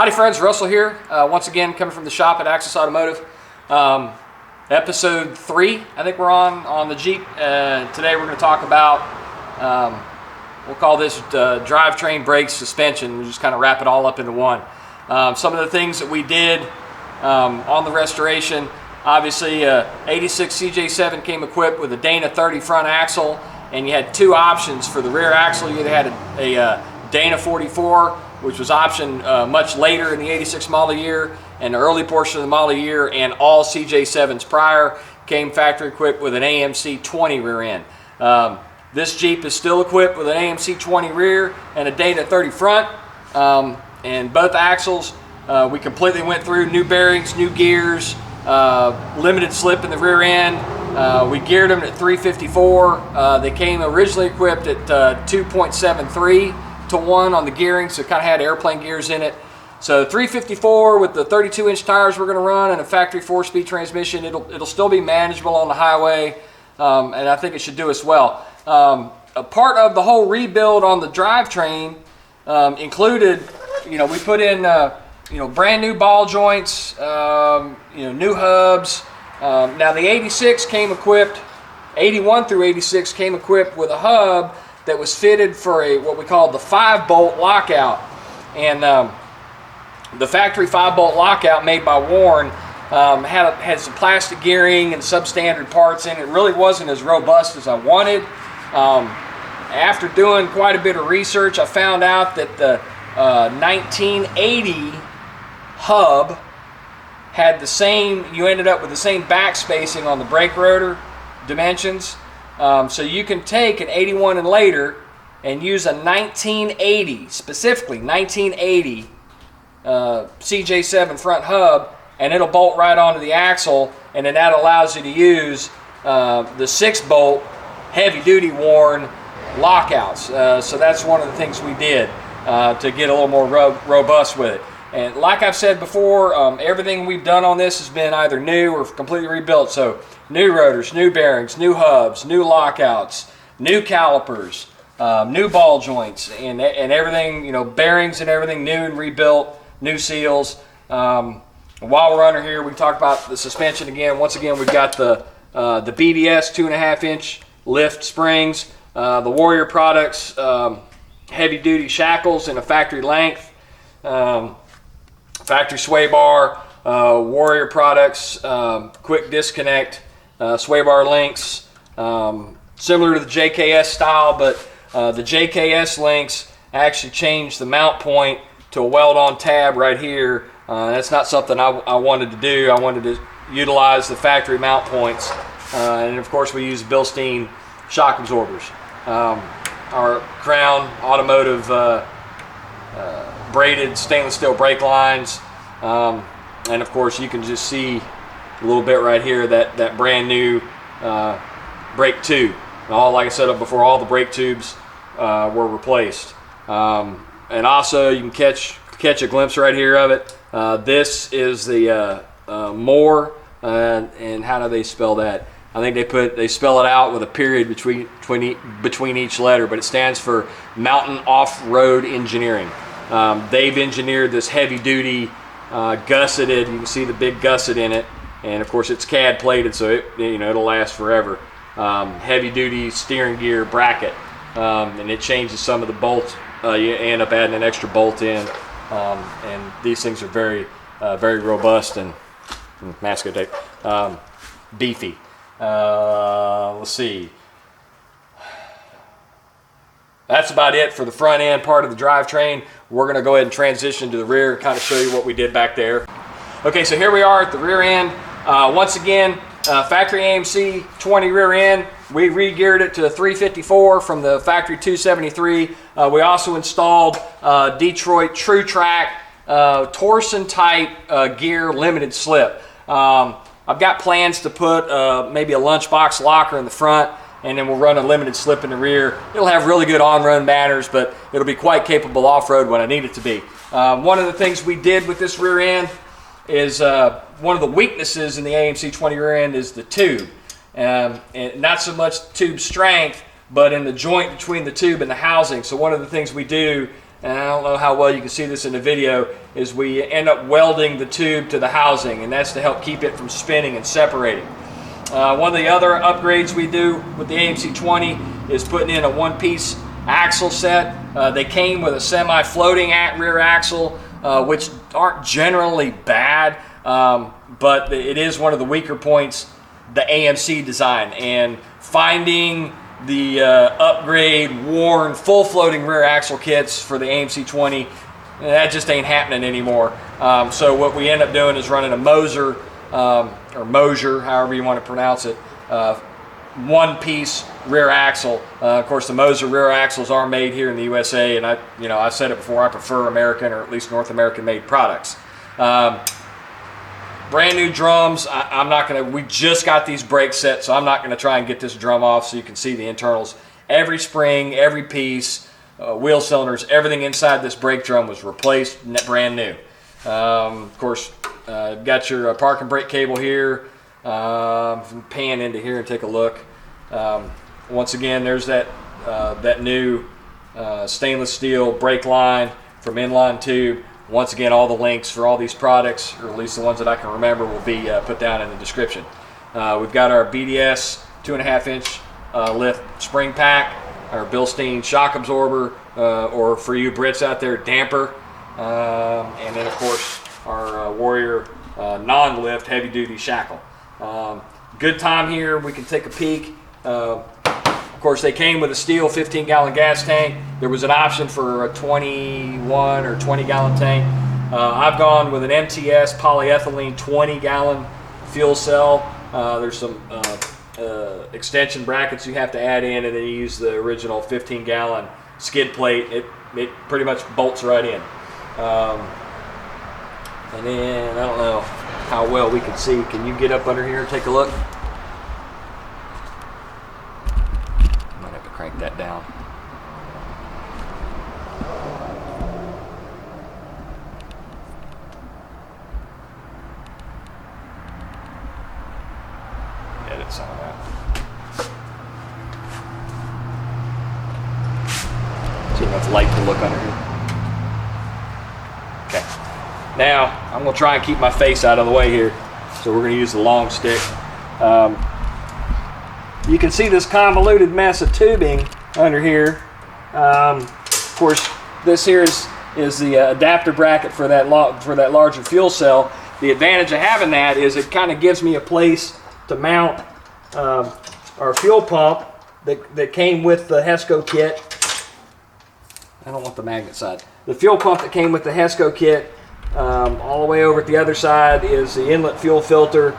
Howdy friends, Russell here. Once again, coming from the shop at Access Automotive. Episode 3, I think we're on the Jeep. Today we're going to talk about, we'll call this drivetrain, brakes, suspension. We'll just kind of wrap it all up into one. Some of the things that we did on the restoration. Obviously, 86 CJ-7 came equipped with a Dana 30 front axle, and you had two options for the rear axle. You either had a Dana 44, which was optioned much later in the 86 model year and the early portion of the model year, and all CJ-7s prior came factory equipped with an AMC 20 rear end. This Jeep is still equipped with an AMC 20 rear and a Dana 30 front, and both axles we completely went through, new bearings, new gears, limited slip in the rear end. We geared them at 354. They came originally equipped at 2.73 to 1 on the gearing, so it kind of had airplane gears in it. So 354 with the 32-inch tires we're going to run and a factory 4-speed transmission. It'll still be manageable on the highway, and I think it should do us well. A part of the whole rebuild on the drivetrain included, we put in brand new ball joints, new hubs. Now the 86 came equipped, 81 through 86 came equipped with a hub that was fitted for what we call the 5-bolt lockout. And the factory 5-bolt lockout made by Warren had some plastic gearing and substandard parts in it. It really wasn't as robust as I wanted. After doing quite a bit of research, I found out that the 1980 hub had the same, you ended up with the same back spacing on the brake rotor dimensions. So you can take an 81 and later and use a 1980, specifically 1980 CJ-7 front hub, and it'll bolt right onto the axle, and then that allows you to use the 6-bolt heavy-duty Warren lockouts. So that's one of the things we did to get a little more robust with it. And like I've said before, everything we've done on this has been either new or completely rebuilt. So new rotors, new bearings, new hubs, new lockouts, new calipers, new ball joints, and everything, bearings and everything new and rebuilt, new seals. While we're under here, we talk about the suspension again. Once again, we've got the BDS 2.5-inch lift springs, the Warrior Products heavy-duty shackles in a factory length, factory sway bar, Warrior Products quick disconnect sway bar links, similar to the JKS style, but the JKS links actually changed the mount point to a weld-on tab right here. That's not something I wanted to do. I wanted to utilize the factory mount points, and of course we use Bilstein shock absorbers. Our Crown Automotive braided stainless steel brake lines, and of course you can just see a little bit right here that brand new brake tube. Like I said before, all the brake tubes were replaced, and also you can catch a glimpse right here of it. This is the Moore, and how do they spell that? I think they spell it out with a period between each letter, but it stands for Mountain Off-Road Engineering. They've engineered this heavy-duty gusseted. You can see the big gusset in it, and of course it's CAD plated, so it'll last forever. Heavy-duty steering gear bracket, and it changes some of the bolts. You end up adding an extra bolt in, and these things are very, very robust and masco tape, beefy. Let's see. That's about it for the front end part of the drivetrain. We're going to go ahead and transition to the rear and kind of show you what we did back there. Okay, so here we are at the rear end. Once again, factory AMC 20 rear end. We re-geared it to a 354 from the factory 273. We also installed Detroit True Track torsion type gear limited slip. I've got plans to put maybe a lunchbox locker in the front, and then we'll run a limited slip in the rear. It'll have really good on-run manners, but it'll be quite capable off-road when I need it to be. One of the things we did with this rear end is one of the weaknesses in the AMC 20 rear end is the tube. And not so much tube strength, but in the joint between the tube and the housing. So one of the things we do and I don't know how well you can see this in the video, is we end up welding the tube to the housing, and that's to help keep it from spinning and separating. One of the other upgrades we do with the AMC 20 is putting in a one-piece axle set. They came with a semi-floating rear axle, which aren't generally bad, but it is one of the weaker points, the AMC design, and finding the upgrade worn full floating rear axle kits for the AMC 20, that just ain't happening anymore. So what we end up doing is running a Moser, or Mosier, however you want to pronounce it, one-piece rear axle. Of course, the Moser rear axles are made here in the USA, and I've said it before, I prefer American or at least North American made products. Brand new drums. We just got these brakes set, so I'm not gonna try and get this drum off so you can see the internals. Every spring, every piece, wheel cylinders, everything inside this brake drum was replaced, brand new. Of course, got your park and brake cable here. Pan into here and take a look. Once again, there's that new stainless steel brake line from inline tube. Once again, all the links for all these products, or at least the ones that I can remember, will be put down in the description. We've got our BDS 2.5-inch lift spring pack, our Bilstein shock absorber, or for you Brits out there, damper, and then of course our Warrior non-lift heavy-duty shackle. Good time here. We can take a peek. Of course, they came with a steel 15-gallon gas tank. There was an option for a 21 or 20-gallon tank. I've gone with an MTS polyethylene 20-gallon fuel cell. There's some extension brackets you have to add in, and then you use the original 15-gallon skid plate. It pretty much bolts right in. And then, I don't know how well we can see. Can you get up under here and take a look? Might have to crank that down. Edit some of that. See enough light to look under here. Okay. Now, I'm going to try and keep my face out of the way here. So we're going to use the long stick. You can see this convoluted mess of tubing under here. Of course, this here is the adapter bracket for that larger fuel cell. The advantage of having that is it kind of gives me a place to mount our fuel pump that came with the HESCO kit. I don't want the magnet side. The fuel pump that came with the HESCO kit. All the way over at the other side is the inlet fuel filter,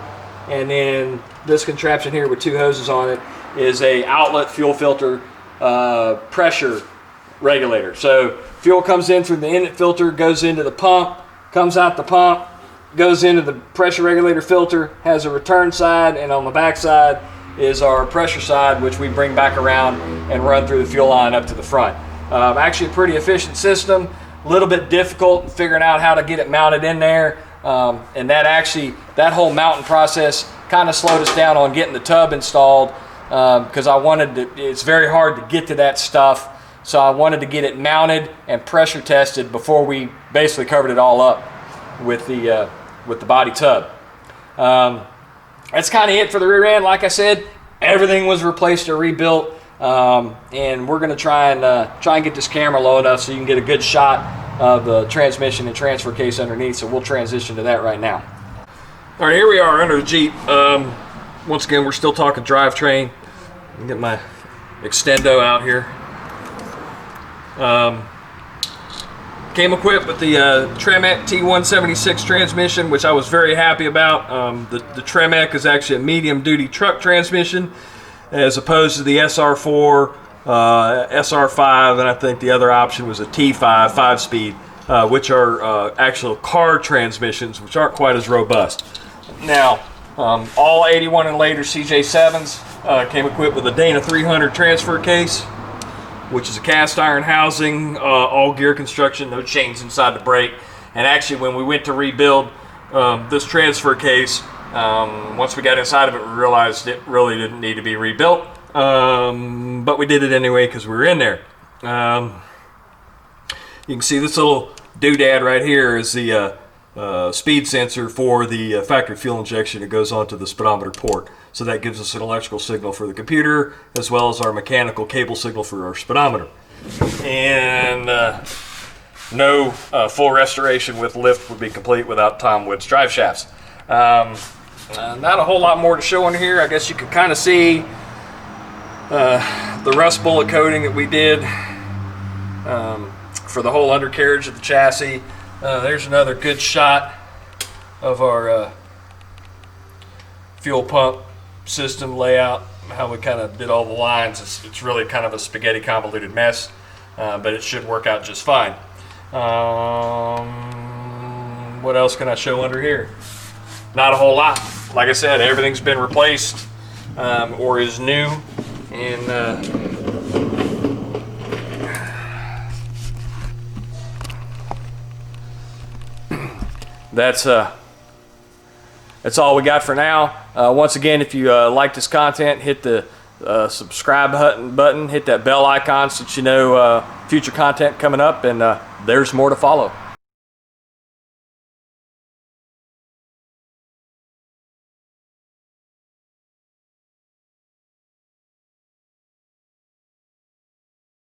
and then this contraption here with two hoses on it is a outlet fuel filter pressure regulator. So fuel comes in through the inlet filter, goes into the pump, comes out the pump, goes into the pressure regulator filter, has a return side, and on the back side is our pressure side, which we bring back around and run through the fuel line up to the front. Actually a pretty efficient system. A little bit difficult figuring out how to get it mounted in there, and that whole mounting process kind of slowed us down on getting the tub installed, because it's very hard to get to that stuff, so I wanted to get it mounted and pressure tested before we basically covered it all up with the body tub. That's kind of it for the rear end. Like I said, everything was replaced or rebuilt. And we're going to try and get this camera low enough so you can get a good shot of the transmission and transfer case underneath. So we'll transition to that right now. All right, here we are under the Jeep. Once again, we're still talking drivetrain. Let me get my extendo out here. Came equipped with the Tremec T176 transmission, which I was very happy about. The Tremec is actually a medium-duty truck transmission, as opposed to the SR4, SR5, and I think the other option was a T5, 5-speed, which are actual car transmissions, which aren't quite as robust. Now, all 81 and later CJ-7s came equipped with a Dana 300 transfer case, which is a cast iron housing, all gear construction, no chains inside the brake. And actually, when we went to rebuild this transfer case, once we got inside of it, we realized it really didn't need to be rebuilt, but we did it anyway because we were in there. You can see this little doodad right here is the speed sensor for the factory fuel injection. It goes onto the speedometer port. So that gives us an electrical signal for the computer as well as our mechanical cable signal for our speedometer. And no full restoration with lift would be complete without Tom Wood's drive shafts. Not a whole lot more to show in here. I guess you can kind of see the rust bullet coating that we did for the whole undercarriage of the chassis. There's another good shot of our fuel pump system layout, how we kind of did all the lines. It's really kind of a spaghetti convoluted mess, but it should work out just fine. What else can I show under here? Not a whole lot. Like I said, everything's been replaced or is new, and that's all we got for now. Once again, if you like this content, hit the subscribe button, hit that bell icon so that you know future content coming up, and there's more to follow.